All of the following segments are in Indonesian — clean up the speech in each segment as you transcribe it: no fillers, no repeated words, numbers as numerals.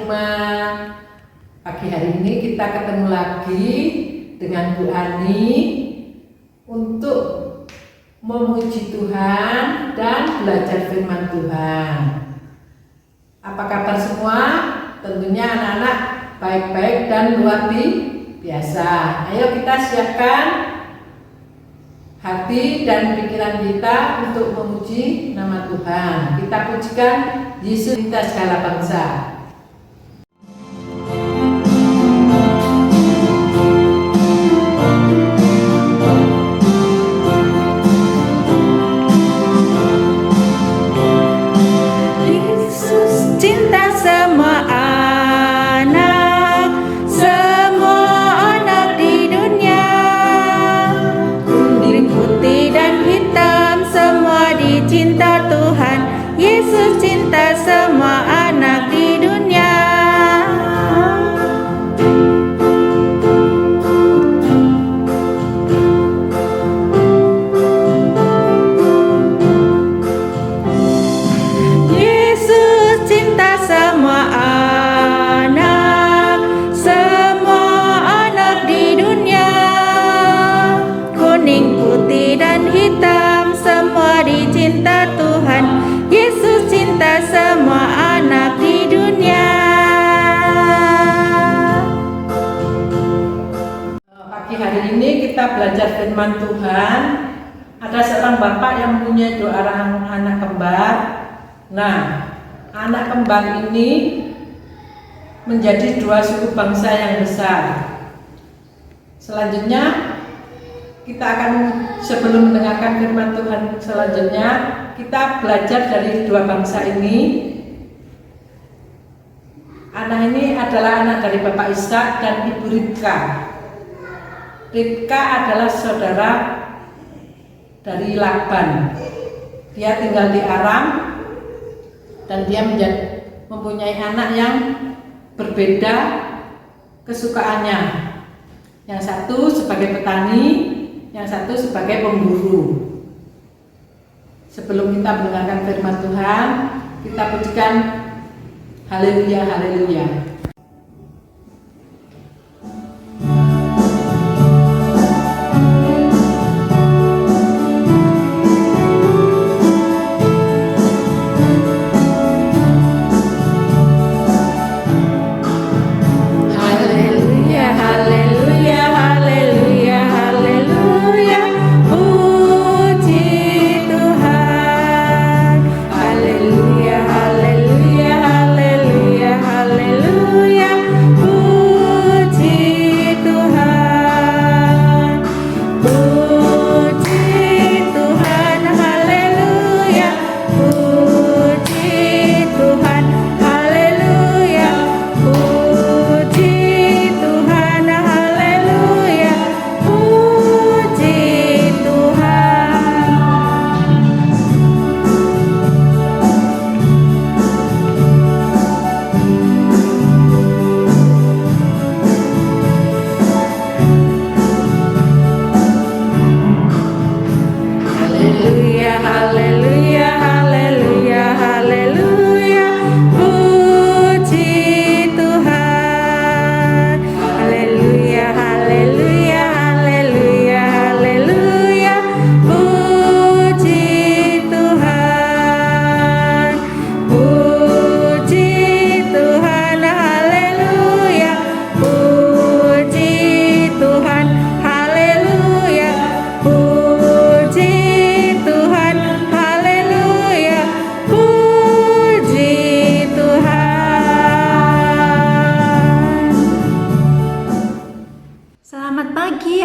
semua. Pagi hari ini kita ketemu lagi dengan Bu Ani untuk memuji Tuhan dan belajar firman Tuhan. Apa kabar semua? Tentunya anak-anak baik-baik dan luar biasa. Ayo kita siapkan hati dan pikiran kita untuk memuji nama Tuhan. Kita pujikan Yesus kita segala bangsa. Yesus cinta semua anak di dunia. Kuning, putih dan hitam semua dicinta Tuhan. Yesus cinta semua anak di dunia. Yesus cinta semua anak di dunia. Kuning, putih dan hitam semua dicinta Tuhan. Yesus cinta semua anak di dunia. Pagi hari ini kita belajar firman Tuhan. Ada seorang bapak yang punya 2 orang anak kembar. Nah, anak kembar ini menjadi 2 suku bangsa yang besar. Selanjutnya kita akan, sebelum mendengarkan firman Tuhan selanjutnya, kita belajar dari 2 bangsa ini. Anak ini adalah anak dari Bapak Ishak dan Ibu Ribka. Ribka adalah saudara dari Laban. Dia tinggal di Aram dan dia mempunyai anak yang berbeda kesukaannya. Yang satu sebagai petani, yang satu sebagai pemburu. Sebelum kita mendengarkan firman Tuhan, kita pujikan haleluya, haleluya.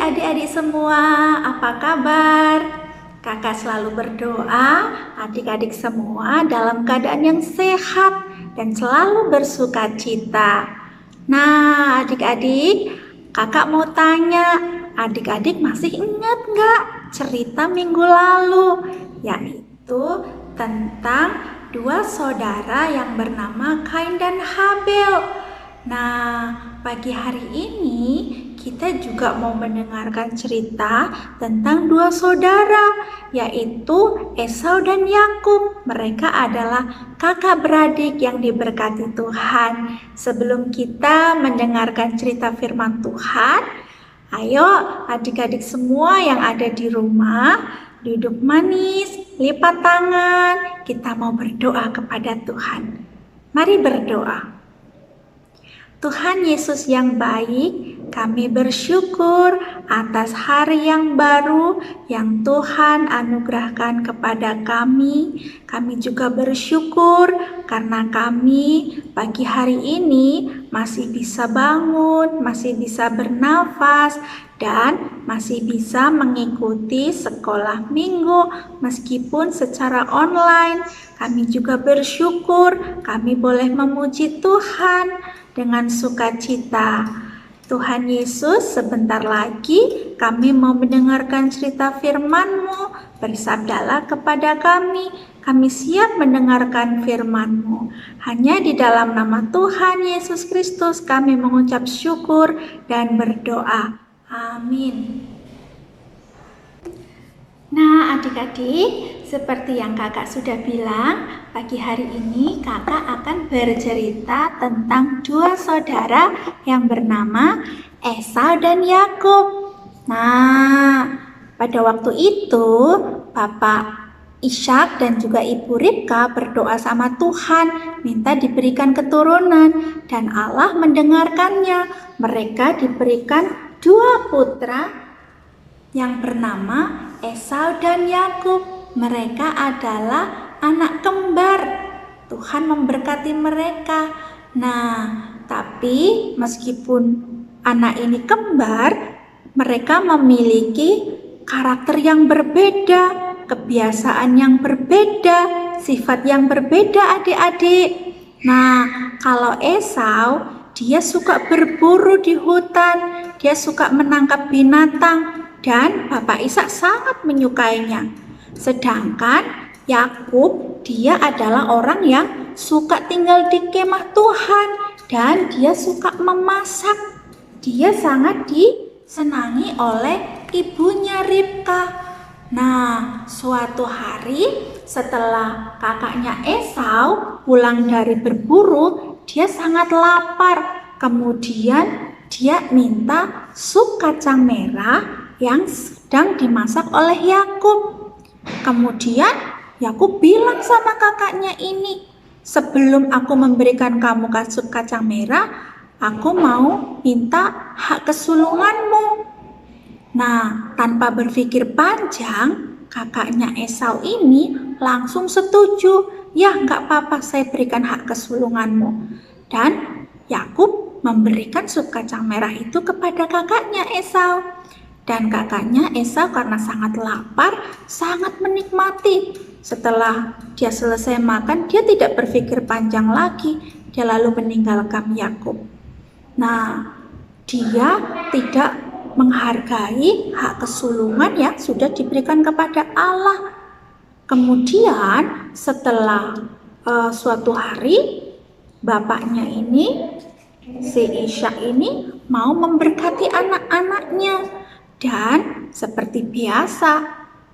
Adik-adik semua, apa kabar? Kakak selalu berdoa adik-adik semua dalam keadaan yang sehat dan selalu bersuka cita. Nah, adik-adik, kakak mau tanya, adik-adik masih ingat nggak cerita minggu lalu? Yaitu tentang 2 saudara yang bernama Kain dan Habel. Nah, pagi hari ini kita juga mau mendengarkan cerita tentang dua saudara, yaitu Esau dan Yakub. Mereka adalah kakak beradik yang diberkati Tuhan. Sebelum kita mendengarkan cerita firman Tuhan, ayo adik-adik semua yang ada di rumah, duduk manis, lipat tangan, kita mau berdoa kepada Tuhan. Mari berdoa. Tuhan Yesus yang baik, kami bersyukur atas hari yang baru yang Tuhan anugerahkan kepada kami. Kami juga bersyukur karena kami pagi hari ini masih bisa bangun, masih bisa bernafas, dan masih bisa mengikuti sekolah minggu meskipun secara online. Kami juga bersyukur kami boleh memuji Tuhan dengan sukacita. Tuhan Yesus, sebentar lagi kami mau mendengarkan cerita firman-Mu. Bersabdalah kepada kami siap mendengarkan firman-Mu. Hanya di dalam nama Tuhan Yesus Kristus kami mengucap syukur dan berdoa. Amin. Nah, adik-adik, seperti yang kakak sudah bilang, pagi hari ini kakak akan bercerita tentang dua saudara yang bernama Esau dan Yakub. Nah, pada waktu itu Bapak Ishak dan juga Ibu Ribka berdoa sama Tuhan, minta diberikan keturunan, dan Allah mendengarkannya. Mereka diberikan dua putra yang bernama Esau dan Yakub. Mereka adalah anak kembar. Tuhan memberkati mereka. Nah, tapi meskipun anak ini kembar, mereka memiliki karakter yang berbeda, kebiasaan yang berbeda, sifat yang berbeda adik-adik. Nah, kalau Esau, dia suka berburu di hutan, dia suka menangkap binatang, dan Bapak Ishak sangat menyukainya. Sedangkan Yakub, dia adalah orang yang suka tinggal di kemah Tuhan dan dia suka memasak. Dia sangat disenangi oleh ibunya Ribka. Nah, suatu hari setelah kakaknya Esau pulang dari berburu, dia sangat lapar. Kemudian dia minta sup kacang merah yang sedang dimasak oleh Yakub. Kemudian Yakub bilang sama kakaknya ini, sebelum aku memberikan kamu sup kacang merah, aku mau minta hak kesulunganmu. Nah, tanpa berpikir panjang, kakaknya Esau ini langsung setuju. Ya, gak apa-apa, saya berikan hak kesulunganmu. Dan Yakub memberikan sup kacang merah itu kepada kakaknya Esau. Dan kakaknya Esau karena sangat lapar, sangat menikmati. Setelah dia selesai makan, dia tidak berpikir panjang lagi. Dia lalu meninggalkan Yakub. Nah, dia tidak menghargai hak kesulungan yang sudah diberikan kepada Allah. Kemudian setelah suatu hari, bapaknya ini, si Ishak ini mau memberkati anak-anaknya. Dan seperti biasa,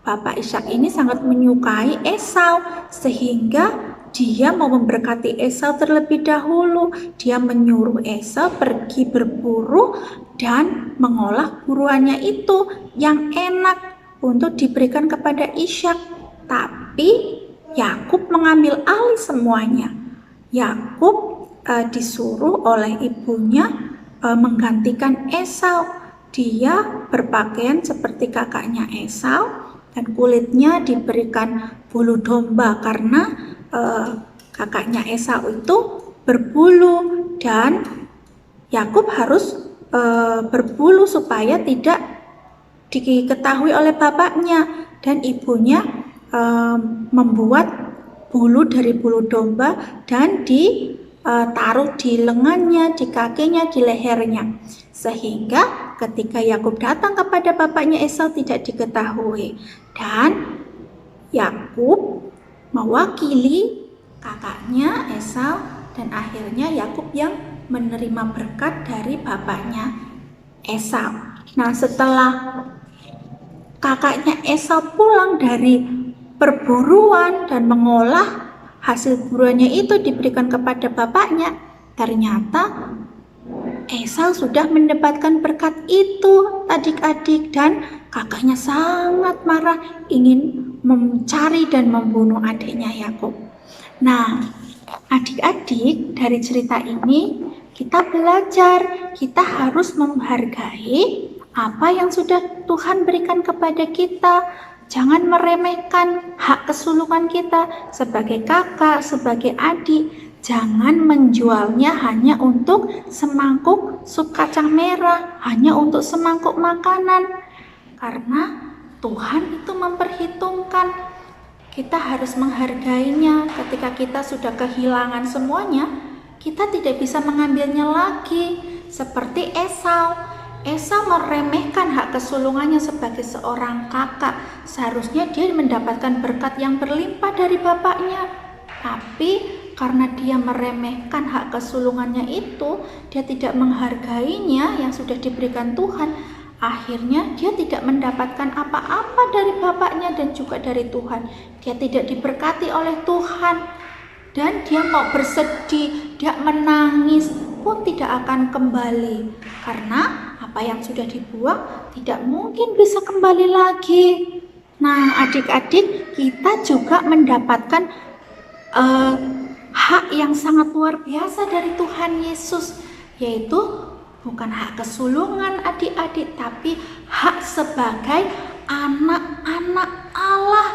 Bapak Ishak ini sangat menyukai Esau, sehingga dia mau memberkati Esau terlebih dahulu. Dia menyuruh Esau pergi berburu dan mengolah buruannya itu yang enak untuk diberikan kepada Ishak. Tapi Yakub mengambil alih semuanya. Yakub disuruh oleh ibunya menggantikan Esau. Dia berpakaian seperti kakaknya Esau dan kulitnya diberikan bulu domba karena kakaknya Esau itu berbulu dan Yakub harus berbulu supaya tidak diketahui oleh bapaknya, dan ibunya membuat bulu dari bulu domba dan ditaruh di lengannya, di kakinya, di lehernya, sehingga ketika Yakub datang kepada bapaknya Esau tidak diketahui. Dan Yakub mewakili kakaknya Esau, dan akhirnya Yakub yang menerima berkat dari bapaknya Esau. Nah, setelah kakaknya Esau pulang dari perburuan dan mengolah hasil buruannya itu diberikan kepada bapaknya, ternyata Esau sudah mendapatkan berkat itu, adik-adik, dan kakaknya sangat marah, ingin mencari dan membunuh adiknya Yakub. Nah, adik-adik, dari cerita ini kita belajar, kita harus menghargai apa yang sudah Tuhan berikan kepada kita. Jangan meremehkan hak kesulungan kita sebagai kakak, sebagai adik. Jangan menjualnya hanya untuk semangkuk sup kacang merah, hanya untuk semangkuk makanan. Karena Tuhan itu memperhitungkan, kita harus menghargainya. Ketika kita sudah kehilangan semuanya, kita tidak bisa mengambilnya lagi. Seperti Esau. Esau meremehkan hak kesulungannya sebagai seorang kakak. Seharusnya dia mendapatkan berkat yang berlimpah dari bapaknya. Tapi karena dia meremehkan hak kesulungannya itu, dia tidak menghargainya yang sudah diberikan Tuhan. Akhirnya dia tidak mendapatkan apa-apa dari bapaknya dan juga dari Tuhan. Dia tidak diberkati oleh Tuhan. Dan dia mau bersedih, dia menangis pun tidak akan kembali. Karena apa yang sudah dibuang tidak mungkin bisa kembali lagi. Nah, adik-adik, kita juga mendapatkan hak yang sangat luar biasa dari Tuhan Yesus, yaitu bukan hak kesulungan adik-adik, tapi hak sebagai anak-anak Allah.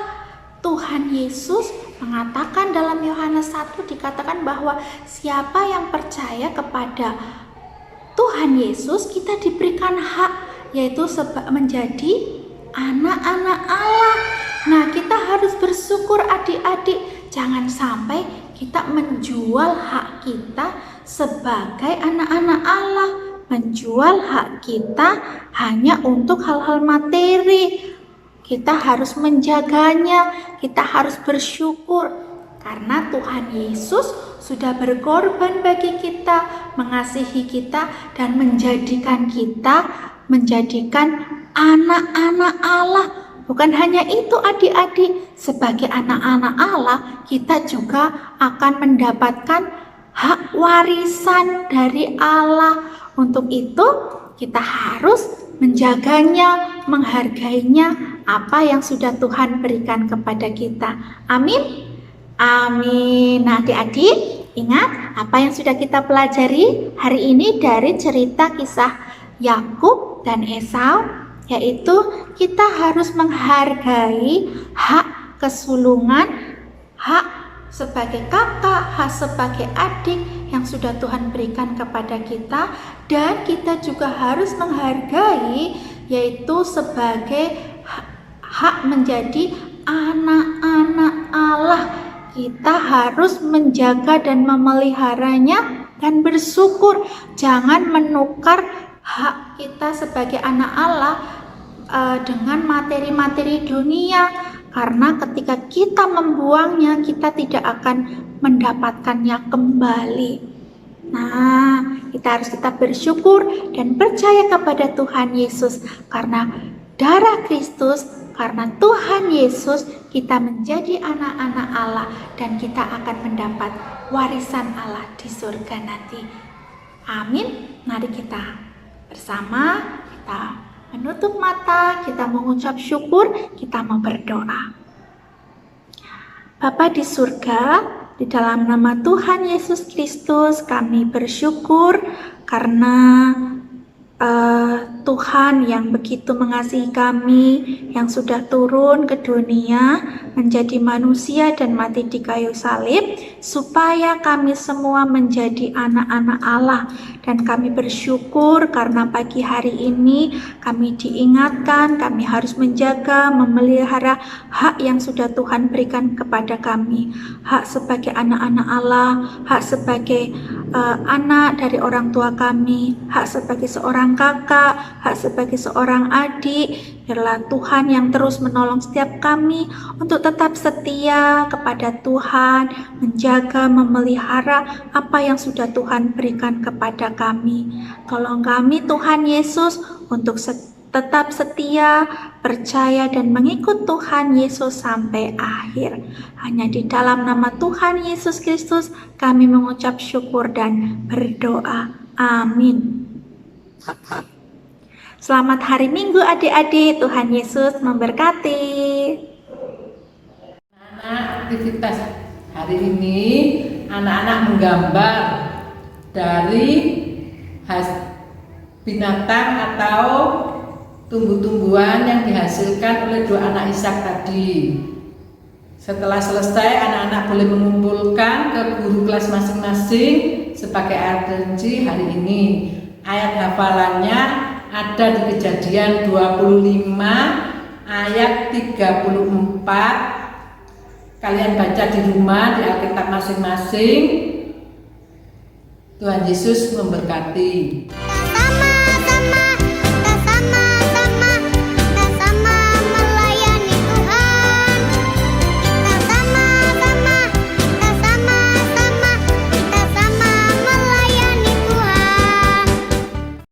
Tuhan Yesus mengatakan dalam Yohanes 1 dikatakan bahwa siapa yang percaya kepada Tuhan Yesus, kita diberikan hak, yaitu menjadi anak-anak Allah. Nah, kita harus bersyukur adik-adik. Jangan sampai kita menjual hak kita sebagai anak-anak Allah, menjual hak kita hanya untuk hal-hal materi. Kita harus menjaganya, kita harus bersyukur karena Tuhan Yesus sudah berkorban bagi kita, mengasihi kita, dan menjadikan kita anak-anak Allah. Bukan hanya itu adik-adik, sebagai anak-anak Allah kita juga akan mendapatkan hak warisan dari Allah. Untuk itu kita harus menjaganya, menghargainya apa yang sudah Tuhan berikan kepada kita. Amin. Amin. Nah, adik-adik, ingat apa yang sudah kita pelajari hari ini dari cerita kisah Yakub dan Esau, yaitu kita harus menghargai hak kesulungan, hak sebagai kakak, hak sebagai adik yang sudah Tuhan berikan kepada kita, dan kita juga harus menghargai yaitu sebagai hak menjadi anak-anak Allah. Kita harus menjaga dan memeliharanya dan bersyukur. Jangan menukar hak kita sebagai anak Allah dengan materi-materi dunia, karena ketika kita membuangnya kita tidak akan mendapatkannya kembali. Nah, kita harus tetap bersyukur dan percaya kepada Tuhan Yesus, karena darah Kristus, karena Tuhan Yesus kita menjadi anak-anak Allah dan kita akan mendapat warisan Allah di surga nanti. Amin. Mari kita bersama kita menutup mata, kita mengucap syukur, kita mau berdoa. Bapa di surga, di dalam nama Tuhan Yesus Kristus kami bersyukur karena Tuhan yang begitu mengasihi kami, yang sudah turun ke dunia menjadi manusia dan mati di kayu salib, supaya kami semua menjadi anak-anak Allah. Dan kami bersyukur karena pagi hari ini kami diingatkan, kami harus menjaga, memelihara hak yang sudah Tuhan berikan kepada kami. Hak sebagai anak-anak Allah, hak sebagai anak dari orang tua kami, hak sebagai seorang kakak, hak sebagai seorang adik, Biarlah Tuhan yang terus menolong setiap kami untuk tetap setia kepada Tuhan, menjaga, memelihara apa yang sudah Tuhan berikan kepada kami. Tolong kami Tuhan Yesus untuk tetap setia, percaya dan mengikut Tuhan Yesus sampai akhir. Hanya di dalam nama Tuhan Yesus Kristus kami mengucap syukur dan berdoa. Amin. Selamat hari Minggu adik-adik, Tuhan Yesus memberkati. Aktivitas hari ini anak-anak menggambar dari binatang atau tumbuh-tumbuhan yang dihasilkan oleh dua anak Ishak tadi. Setelah selesai, anak-anak boleh mengumpulkan ke guru kelas masing-masing sebagai atensi hari ini. Ayat hafalannya ada di Kejadian 25 ayat 34. Kalian baca di rumah di Alkitab masing-masing. Tuhan Yesus memberkati.